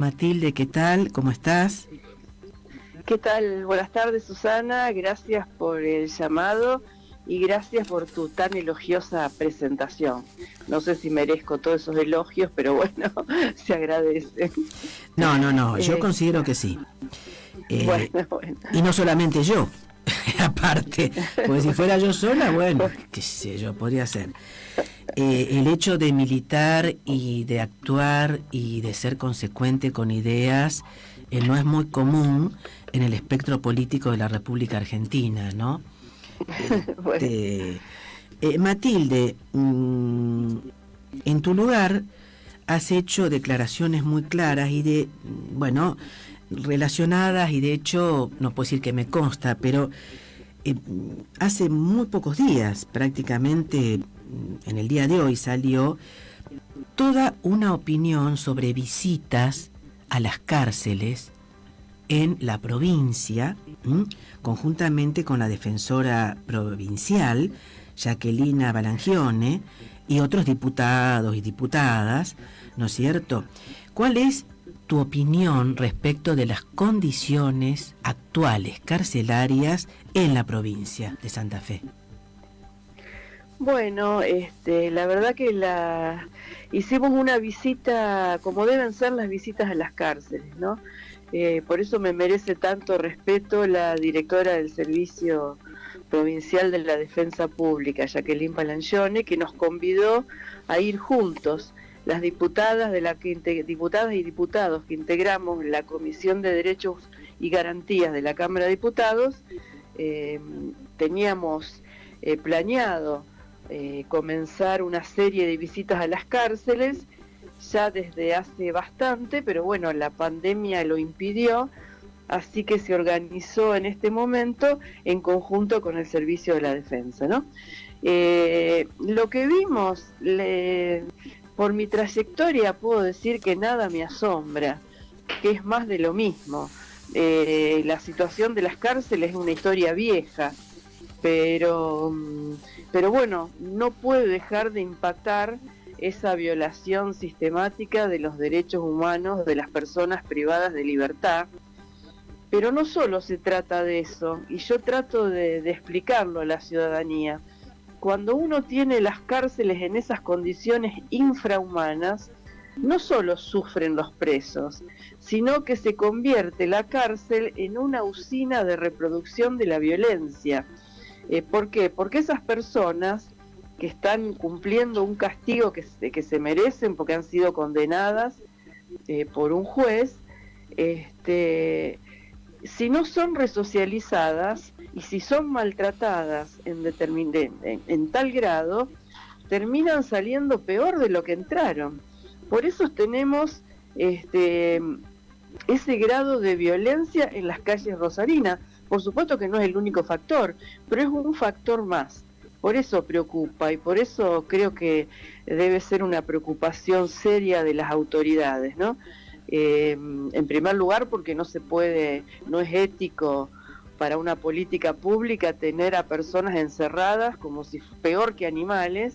Matilde, ¿qué tal? ¿Cómo estás? ¿Qué tal? Buenas tardes, Susana. Gracias por el llamado y gracias por tu tan elogiosa presentación. No sé si merezco todos esos elogios, pero bueno, se agradece. No, yo Eh, considero que sí. Eh, bueno. y no solamente yo, aparte, pues si fuera yo sola, bueno, qué sé yo, podría ser. El hecho de militar y de actuar y de ser consecuente con ideas no es muy común en el espectro político de la República Argentina, ¿no? Bueno. Matilde, en tu lugar has hecho declaraciones muy claras y bueno, relacionadas, y de hecho, no puedo decir que me consta, pero eh, hace muy pocos días, prácticamente en el día de hoy, salió toda una opinión sobre visitas a las cárceles en la provincia, conjuntamente con la defensora provincial, Jacquelina Balangione, y otros diputados y diputadas, ¿no es cierto? ¿Cuál es tu opinión respecto de las condiciones actuales carcelarias en la provincia de Santa Fe? Bueno, la verdad que hicimos una visita como deben ser las visitas a las cárceles, ¿no? Por eso me merece tanto respeto la directora del Servicio Provincial de la Defensa Pública, Jacqueline Balangione, que nos convidó a ir juntos, las diputadas diputadas y diputados que integramos la Comisión de Derechos y Garantías de la Cámara de Diputados. Teníamos planeado comenzar una serie de visitas a las cárceles ya desde hace bastante, pero bueno, la pandemia lo impidió, así que se organizó en este momento en conjunto con el Servicio de la Defensa, ¿no? Lo que vimos, por mi trayectoria puedo decir que nada me asombra, que es más de lo mismo. La situación de las cárceles es una historia vieja, pero bueno, no puede dejar de impactar esa violación sistemática de los derechos humanos de las personas privadas de libertad. Pero no solo se trata de eso, y yo trato de explicarlo a la ciudadanía. Cuando uno tiene las cárceles en esas condiciones infrahumanas, no solo sufren los presos, sino que se convierte la cárcel en una usina de reproducción de la violencia. ¿Por qué? Porque esas personas que están cumpliendo un castigo que se merecen porque han sido condenadas por un juez, si no son resocializadas y si son maltratadas en tal grado, terminan saliendo peor de lo que entraron. Por eso tenemos ese grado de violencia en las calles rosarinas. Por supuesto que no es el único factor, pero es un factor más. Por eso preocupa y por eso creo que debe ser una preocupación seria de las autoridades, ¿no? En primer lugar, porque no es ético para una política pública tener a personas encerradas como si peor que animales,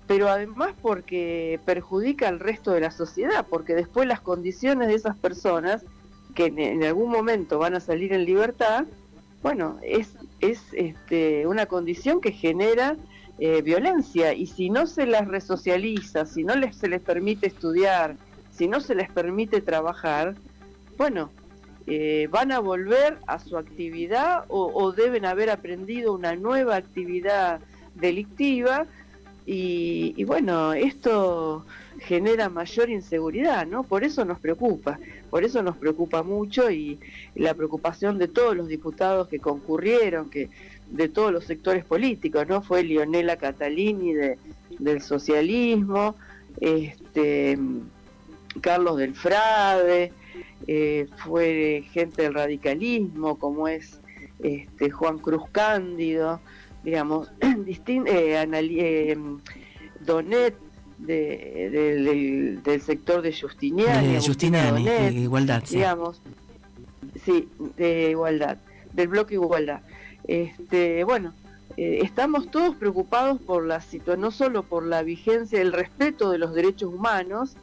pero además porque perjudica al resto de la sociedad, porque después las condiciones de esas personas que en algún momento van a salir en libertad, bueno, es una condición que genera violencia, y si no se las resocializa, si no se les permite estudiar, si no se les permite trabajar, bueno, van a volver a su actividad o deben haber aprendido una nueva actividad delictiva, y bueno, esto genera mayor inseguridad, ¿no? Por eso nos preocupa mucho, y la preocupación de todos los diputados que concurrieron, que de todos los sectores políticos, ¿no? Fue Leonela Catalini del socialismo, Carlos del Frade, fue gente del radicalismo como es Juan Cruz Cándido, digamos, Donet del sector de Justiniani, De Justiniani, Donet, igualdad, sí. digamos, sí, de igualdad, del bloque Igualdad. Bueno, estamos todos preocupados por la situación, no solo por la vigencia, el respeto de los derechos humanos,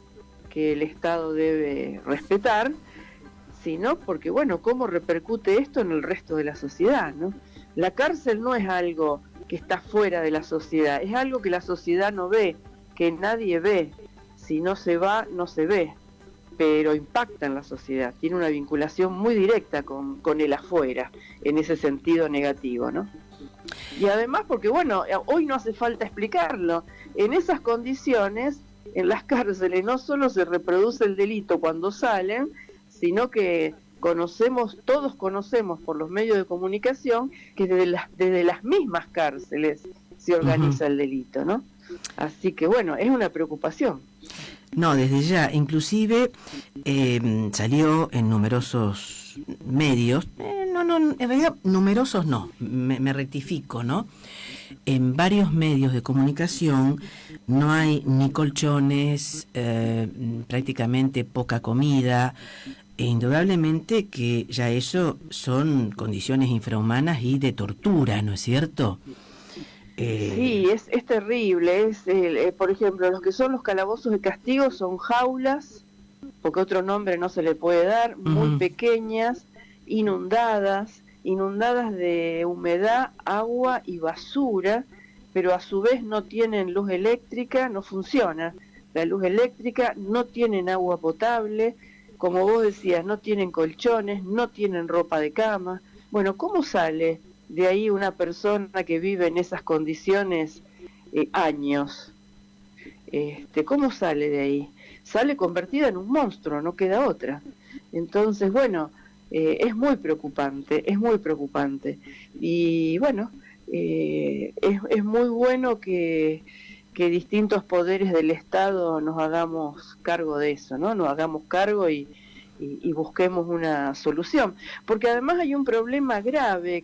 que el Estado debe respetar, sino porque, bueno, cómo repercute esto en el resto de la sociedad, ¿no? La cárcel no es algo que está fuera de la sociedad, es algo que la sociedad no ve, que nadie ve. Si no se va, no se ve, pero impacta en la sociedad, tiene una vinculación muy directa con el afuera, en ese sentido negativo, ¿no? Y además porque, bueno, hoy no hace falta explicarlo, en esas condiciones, en las cárceles no solo se reproduce el delito cuando salen, sino que todos conocemos por los medios de comunicación que desde las mismas cárceles se organiza el delito, ¿no? Así que bueno, es una preocupación. No, desde ya, inclusive salió en numerosos medios, en realidad numerosos no, me rectifico, ¿no? En varios medios de comunicación no hay ni colchones, prácticamente poca comida, e indudablemente que ya eso son condiciones infrahumanas y de tortura, ¿no es cierto? Sí, es terrible. Por ejemplo, los que son los calabozos de castigo son jaulas, porque otro nombre no se le puede dar, muy pequeñas, inundadas de humedad, agua y basura, pero a su vez no tienen luz eléctrica, no funciona la luz eléctrica, no tienen agua potable, como vos decías, no tienen colchones, no tienen ropa de cama. Bueno, ¿cómo sale de ahí una persona que vive en esas condiciones años? ¿Cómo sale de ahí? Sale convertida en un monstruo, no queda otra. Entonces, bueno, es muy preocupante. Y bueno, es muy bueno que distintos poderes del Estado nos hagamos cargo de eso, ¿no? Nos hagamos cargo y busquemos una solución. Porque además hay un problema grave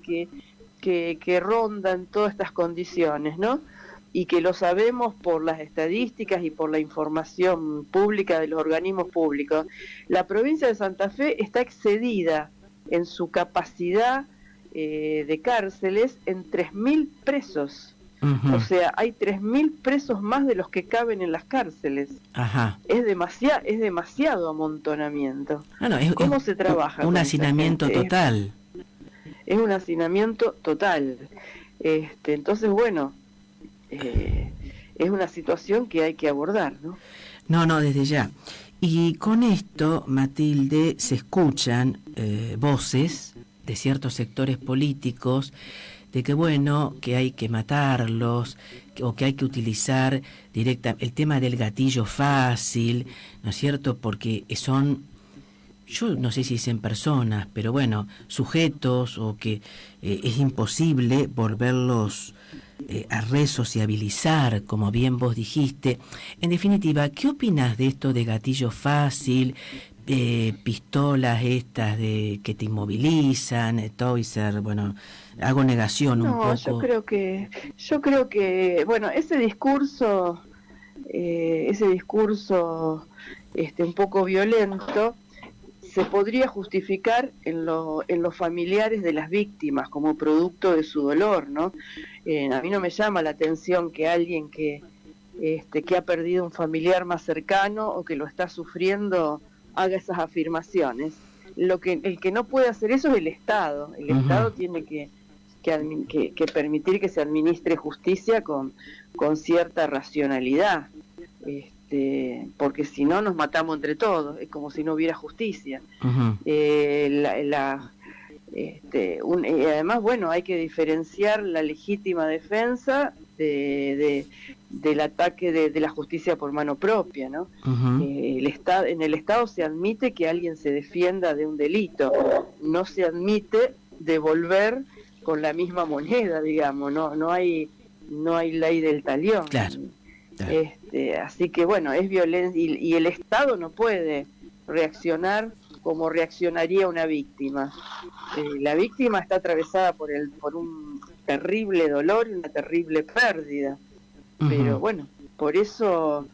que ronda en todas estas condiciones, ¿no? Y que lo sabemos por las estadísticas y por la información pública de los organismos públicos. La provincia de Santa Fe está excedida en su capacidad de cárceles en 3.000 presos. O sea, hay 3.000 presos más de los que caben en las cárceles. Ajá. Es demasiado amontonamiento. ¿Cómo se trabaja? Un hacinamiento total. Es un hacinamiento total. Entonces, bueno, es una situación que hay que abordar, ¿no? No, desde ya. Y con esto, Matilde, se escuchan voces de ciertos sectores políticos de que, bueno, que hay que matarlos, o que hay que utilizar el tema del gatillo fácil, ¿no es cierto? Porque son, yo no sé si dicen personas, pero bueno, sujetos, o que es imposible volverlos a resociabilizar, como bien vos dijiste. En definitiva, ¿qué opinas de esto de gatillo fácil, pistolas estas que te inmovilizan, Toiser? Bueno, hago negación un poco. Yo creo que bueno, ese discurso un poco violento se podría justificar en los familiares de las víctimas como producto de su dolor, ¿no? A mí no me llama la atención que alguien que ha perdido un familiar más cercano o que lo está sufriendo haga esas afirmaciones. El que no puede hacer eso es el Estado. El Estado tiene que permitir que se administre justicia con cierta racionalidad, porque si no nos matamos entre todos, es como si no hubiera justicia. Además, bueno, hay que diferenciar la legítima defensa del ataque de la justicia por mano propia, ¿no? En el Estado se admite que alguien se defienda de un delito, no se admite devolver con la misma moneda, digamos, no hay ley del talión. Claro. Así que bueno, es violencia y el Estado no puede reaccionar como reaccionaría una víctima. La víctima está atravesada por un terrible dolor y una terrible pérdida. Pero bueno, por eso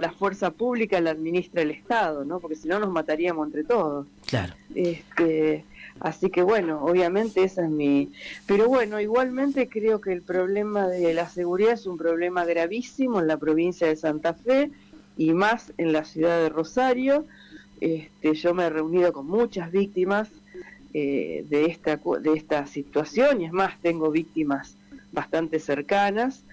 la fuerza pública la administra el Estado, ¿no? Porque si no nos mataríamos entre todos. Claro. Así que bueno, obviamente esa es mi... Pero bueno, igualmente creo que el problema de la seguridad es un problema gravísimo en la provincia de Santa Fe. y más en la ciudad de Rosario. Yo me he reunido con muchas víctimas de esta situación, y es más, tengo víctimas bastante cercanas,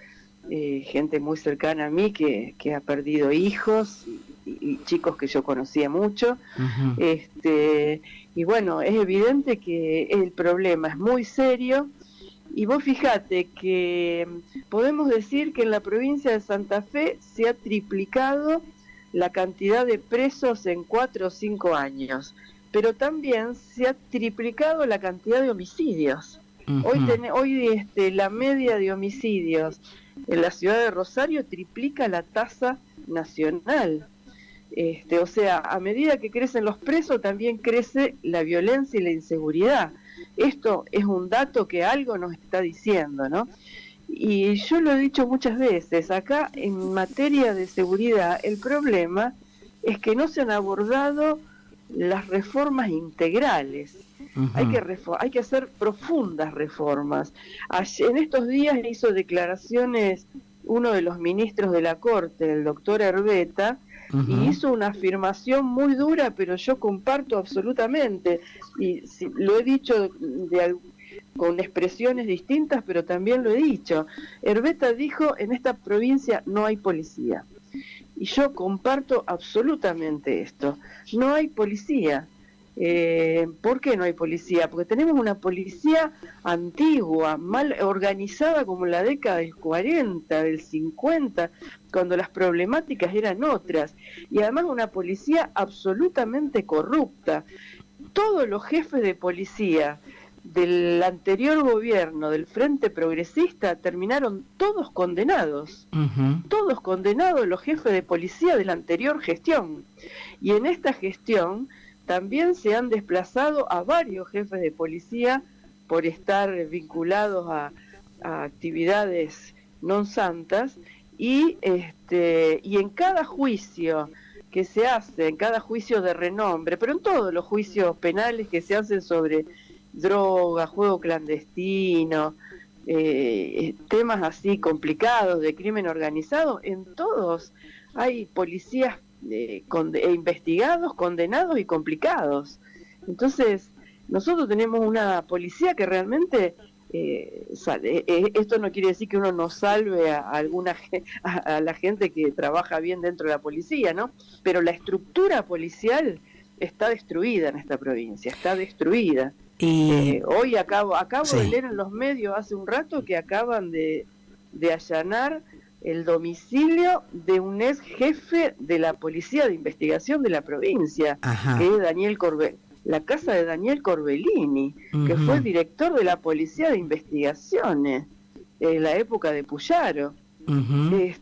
gente muy cercana a mí que ha perdido hijos y chicos que yo conocía mucho. Y bueno, es evidente que el problema es muy serio, y vos fíjate que podemos decir que en la provincia de Santa Fe se ha triplicado la cantidad de presos en 4 o 5 años, pero también se ha triplicado la cantidad de homicidios. Hoy la media de homicidios en la ciudad de Rosario triplica la tasa nacional. O sea, a medida que crecen los presos, también crece la violencia y la inseguridad. Esto es un dato que algo nos está diciendo, ¿no? Y yo lo he dicho muchas veces, acá en materia de seguridad, el problema es que no se han abordado las reformas integrales. Hay que hacer profundas reformas. En estos días hizo declaraciones uno de los ministros de la Corte, el doctor Herbeta, y hizo una afirmación muy dura, pero yo comparto absolutamente, y lo he dicho con expresiones distintas, pero también lo he dicho. Herbeta dijo: en esta provincia no hay policía. Y yo comparto absolutamente esto. No hay policía. ¿Por qué no hay policía? Porque tenemos una policía antigua, mal organizada, como en la década del 40, del 50, cuando las problemáticas eran otras, y además una policía absolutamente corrupta. Todos los jefes de policía del anterior gobierno, del Frente Progresista, terminaron todos condenados. Todos condenados los jefes de policía de la anterior gestión. Y en esta gestión también se han desplazado a varios jefes de policía por estar vinculados a actividades non santas, y en cada juicio que se hace, en cada juicio de renombre, pero en todos los juicios penales que se hacen sobre droga, juego clandestino, temas así complicados de crimen organizado, en todos hay policías investigados, condenados y complicados. Entonces, nosotros tenemos una policía que realmente esto no quiere decir que uno no salve a la gente que trabaja bien dentro de la policía, ¿no? Pero la estructura policial está destruida en esta provincia, está destruida. Hoy acabo de leer en los medios hace un rato que acaban de allanar el domicilio de un ex jefe de la policía de investigación de la provincia, que es Daniel la casa de Daniel Corbellini, que fue director de la policía de investigaciones en la época de Puyaro. Es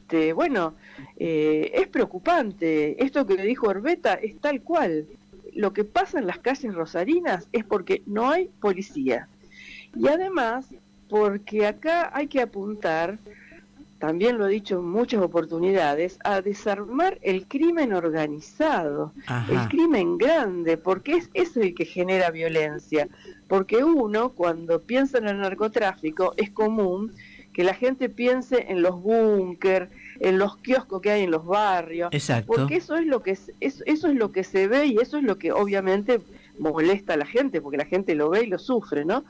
preocupante. Esto que dijo Herbeta es tal cual. Lo que pasa en las calles rosarinas es porque no hay policía. Y además, porque acá hay que apuntar, también lo he dicho en muchas oportunidades, a desarmar el crimen organizado, el crimen grande, porque es el que genera violencia. Porque uno, cuando piensa en el narcotráfico, es común que la gente piense en los búnker, en los kioscos que hay en los barrios. Exacto. Porque eso es lo que se ve, y eso es lo que obviamente molesta a la gente, porque la gente lo ve y lo sufre, ¿no?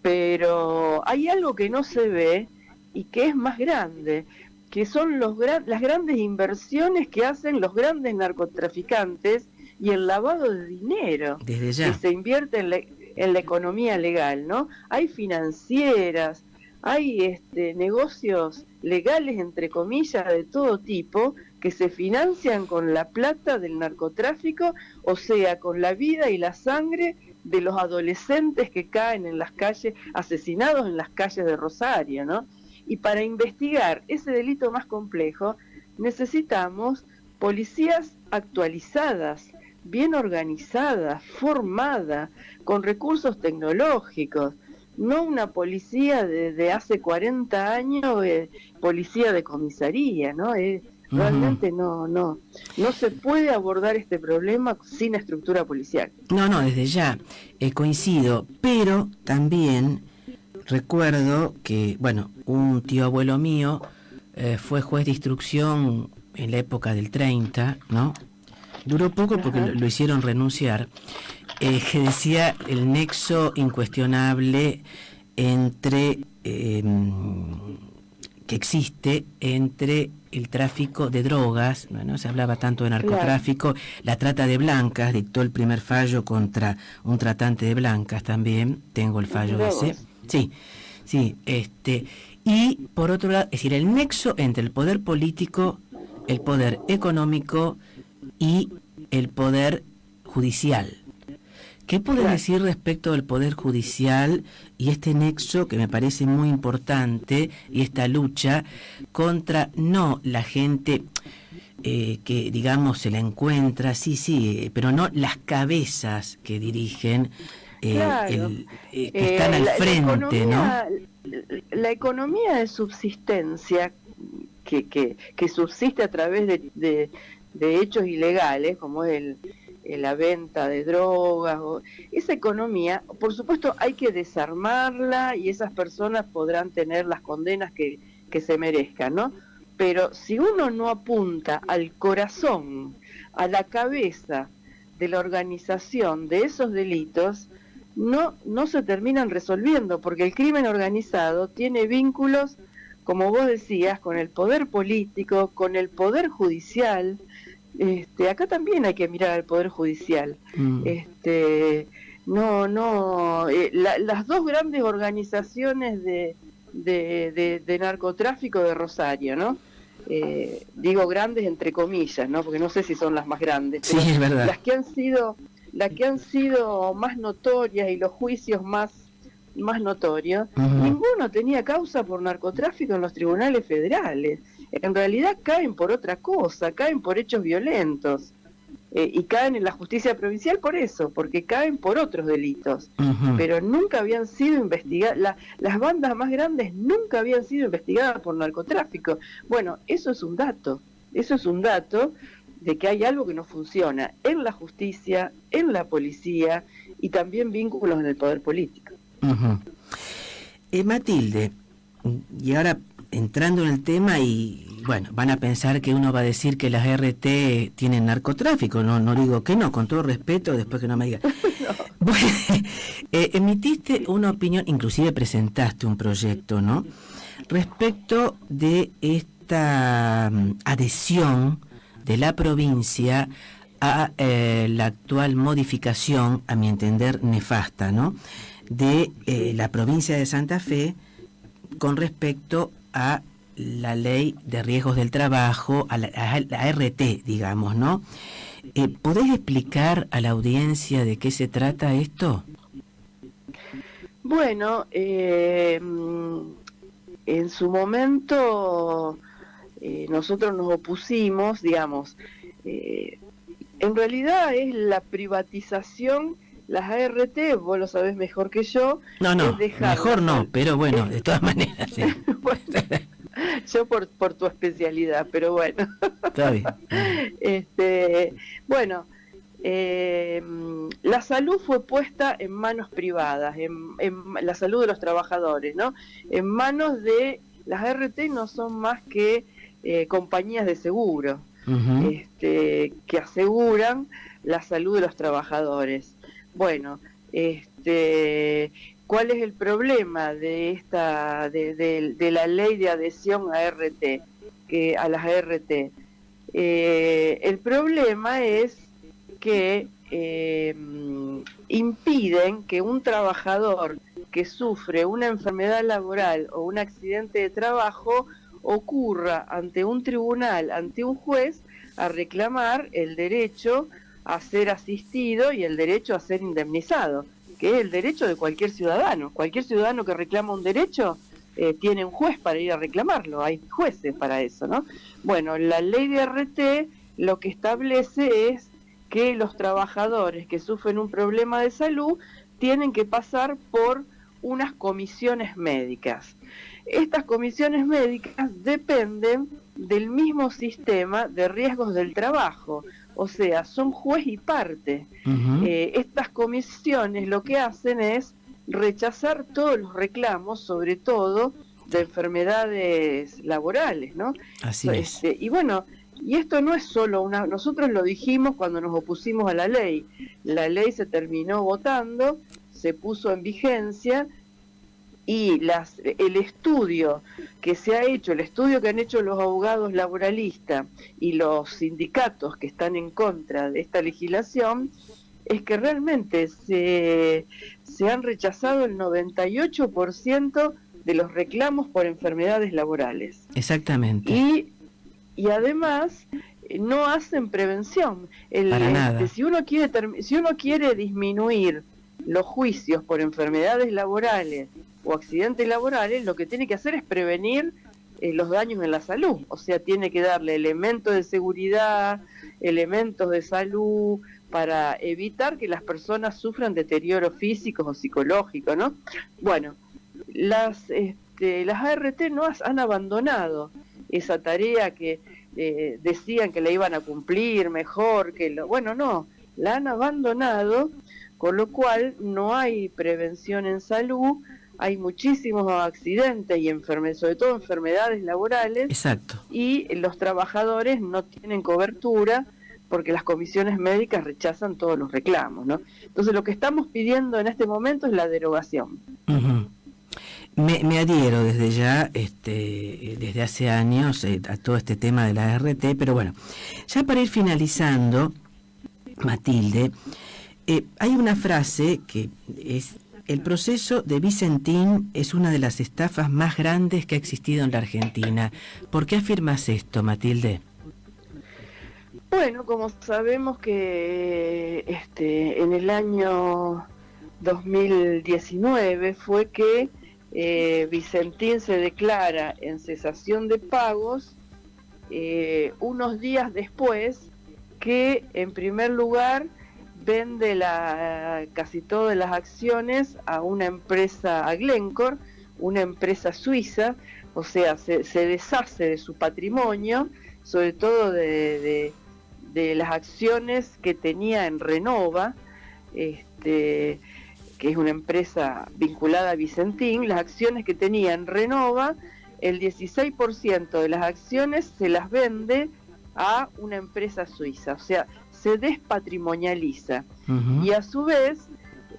Pero hay algo que no se ve y que es más grande, que son las grandes inversiones que hacen los grandes narcotraficantes y el lavado de dinero que se invierte en la economía legal, ¿no? Hay financieras, hay negocios legales, entre comillas, de todo tipo, que se financian con la plata del narcotráfico, o sea, con la vida y la sangre de los adolescentes que caen en las calles, asesinados en las calles de Rosario, ¿no? Y para investigar ese delito más complejo, necesitamos policías actualizadas, bien organizadas, formadas, con recursos tecnológicos. No una policía de hace 40 años, policía de comisaría, ¿no? Realmente no se puede abordar este problema sin estructura policial. No, desde ya, coincido, pero también recuerdo que, un tío abuelo mío fue juez de instrucción en la época del 30, ¿no? Duró poco porque lo hicieron renunciar, que decía el nexo incuestionable entre que existe entre el tráfico de drogas, bueno, se hablaba tanto de narcotráfico, la trata de blancas, dictó el primer fallo contra un tratante de blancas también, tengo el fallo ese, sí, y por otro lado, es decir, el nexo entre el poder político, el poder económico y el poder judicial. ¿Qué podés decir respecto del Poder Judicial y este nexo que me parece muy importante y esta lucha contra no la gente que digamos se la encuentra, sí, pero no las cabezas que dirigen, que están al frente, ¿no? La economía de subsistencia que subsiste a través de hechos ilegales, como es la venta de drogas, esa economía, por supuesto hay que desarmarla y esas personas podrán tener las condenas que se merezcan, ¿no? Pero si uno no apunta al corazón, a la cabeza de la organización de esos delitos, no se terminan resolviendo, porque el crimen organizado tiene vínculos, como vos decías, con el poder político, con el poder judicial. Acá también hay que mirar al poder judicial. Las dos grandes organizaciones de narcotráfico de Rosario, ¿no? Digo grandes entre comillas, ¿no? Porque no sé si son las más grandes. Sí, es verdad. Las que han sido más notorias y los juicios más notorios, ninguno tenía causa por narcotráfico en los tribunales federales. En realidad caen por otra cosa, caen por hechos violentos, y caen en la justicia provincial por eso, porque caen por otros delitos, pero nunca habían sido investigadas, las bandas más grandes nunca habían sido investigadas por narcotráfico. Bueno, eso es un dato de que hay algo que no funciona en la justicia, en la policía y también vínculos en el poder político. Matilde, y ahora entrando en el tema, y bueno, van a pensar que uno va a decir que las RT tienen narcotráfico, no digo que no, con todo respeto, después que no me diga. No. Bueno, emitiste una opinión, inclusive presentaste un proyecto, ¿no? Respecto de esta adhesión de la provincia a la actual modificación, a mi entender nefasta, ¿no?, de la provincia de Santa Fe con respecto a la ley de riesgos del trabajo, a la RT, digamos, ¿no? ¿Podés explicar a la audiencia de qué se trata esto? Bueno, en su momento nosotros nos opusimos, digamos, en realidad es la privatización. Las ART, vos lo sabés mejor que yo. No, mejor no, pero bueno, de todas maneras, sí. Bueno, yo por tu especialidad, pero bueno. Está bien. Bueno, la salud fue puesta en manos privadas, en la salud de los trabajadores, ¿no? En manos de... Las ART no son más que compañías de seguro, que aseguran la salud de los trabajadores. Bueno, ¿cuál es el problema de la ley de adhesión a las ART? El problema es que impiden que un trabajador que sufre una enfermedad laboral o un accidente de trabajo ocurra ante un tribunal, ante un juez, a reclamar el derecho a ser asistido y el derecho a ser indemnizado, que es el derecho de cualquier ciudadano. Cualquier ciudadano que reclama un derecho tiene un juez para ir a reclamarlo, hay jueces para eso, ¿no? Bueno, la ley de RT lo que establece es que los trabajadores que sufren un problema de salud tienen que pasar por unas comisiones médicas. Estas comisiones médicas dependen del mismo sistema de riesgos del trabajo, o sea, son juez y parte. Estas comisiones lo que hacen es rechazar todos los reclamos, sobre todo de enfermedades laborales, ¿no? Así es. Y bueno, Y esto no es solo nosotros lo dijimos cuando nos opusimos a la ley se terminó votando, se puso en vigencia, y el estudio que se ha hecho, el estudio que han hecho los abogados laboralistas y los sindicatos que están en contra de esta legislación, es que realmente se han rechazado el 98% de los reclamos por enfermedades laborales. Exactamente. Y además no hacen prevención. Para nada. Si uno quiere disminuir los juicios por enfermedades laborales o accidentes laborales, lo que tiene que hacer es prevenir los daños en la salud. O sea, tiene que darle elementos de seguridad, elementos de salud, para evitar que las personas sufran deterioros físicos o psicológicos, ¿no? Bueno, las ART no han abandonado esa tarea que decían que la iban a cumplir mejor, no, la han abandonado, con lo cual no hay prevención en salud, hay muchísimos accidentes y sobre todo enfermedades laborales. Exacto. Y los trabajadores no tienen cobertura porque las comisiones médicas rechazan todos los reclamos, ¿no? Entonces lo que estamos pidiendo en este momento es la derogación. Uh-huh. Me adhiero desde ya, desde hace años, a todo este tema de la ART, pero bueno, ya para ir finalizando, Matilde, hay una frase que es: el proceso de Vicentín es una de las estafas más grandes que ha existido en la Argentina. ¿Por qué afirmas esto, Matilde? Bueno, como sabemos que en el año 2019 fue que Vicentín se declara en cesación de pagos unos días después que, en primer lugar, vende casi todas las acciones a una empresa, a Glencore, una empresa suiza. O sea, se deshace de su patrimonio, sobre todo de las acciones que tenía en Renova, que es una empresa vinculada a Vicentín. Las acciones que tenía en Renova, el 16% de las acciones se las vende a una empresa suiza, o sea, se despatrimonializa. Uh-huh. Y a su vez,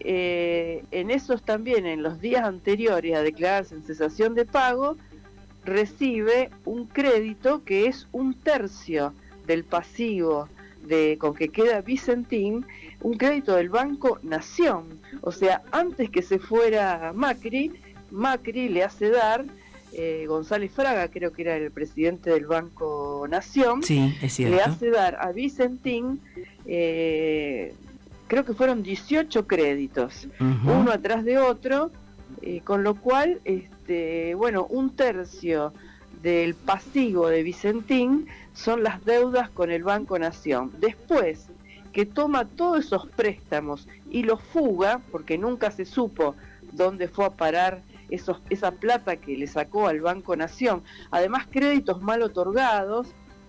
en los días anteriores a declararse en cesación de pago, recibe un crédito que es 1/3 del pasivo con que queda Vicentín, un crédito del Banco Nación. O sea, antes que se fuera Macri le hace dar, González Fraga, creo que era el presidente del Banco Nación, sí, es cierto, le hace dar a Vicentín, creo que fueron 18 créditos, uh-huh, uno atrás de otro, con lo cual, 1/3 del pasivo de Vicentín son las deudas con el Banco Nación. Después que toma todos esos préstamos y los fuga, porque nunca se supo dónde fue a parar esa plata que le sacó al Banco Nación, además créditos mal otorgados,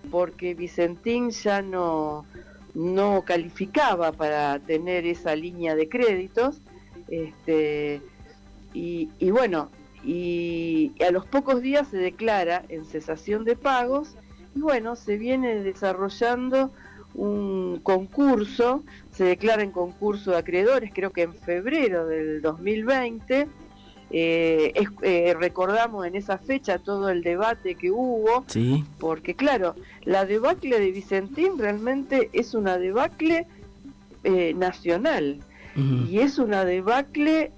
porque Vicentín ya no calificaba para tener esa línea de créditos, y a los pocos días se declara en cesación de pagos, y bueno, se viene desarrollando un concurso, se declara en concurso de acreedores, creo que en febrero del 2020, recordamos en esa fecha todo el debate que hubo, sí, porque claro, la debacle de Vicentín realmente es una debacle nacional. Uh-huh. Y es una debacle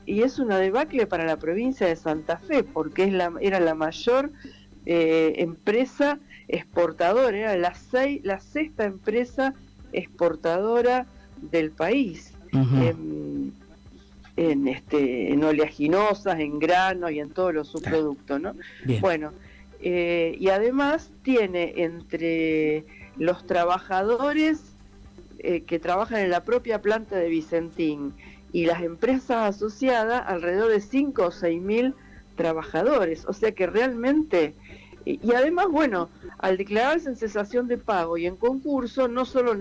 para la provincia de Santa Fe, porque era la mayor empresa exportadora, era la sexta empresa exportadora del país, uh-huh, en oleaginosas, en granos y en todos los subproductos, ¿no? Bien. Bueno, y además tiene entre los trabajadores que trabajan en la propia planta de Vicentín y las empresas asociadas, alrededor de 5 o 6 mil trabajadores. O sea que realmente, y además, bueno, al declararse en cesación de pago y en concurso, no solo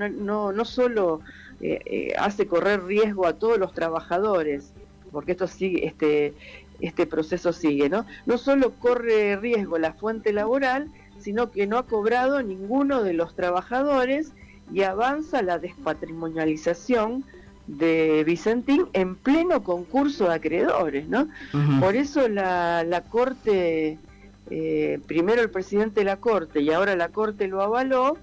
hace correr riesgo a todos los trabajadores, porque esto sigue, este proceso sigue, ¿no? No solo corre riesgo la fuente laboral, sino que no ha cobrado ninguno de los trabajadores y avanza la despatrimonialización de Vicentín en pleno concurso de acreedores, ¿no? Ujú. Por eso la Corte, primero el presidente de la Corte y ahora la Corte lo avaló,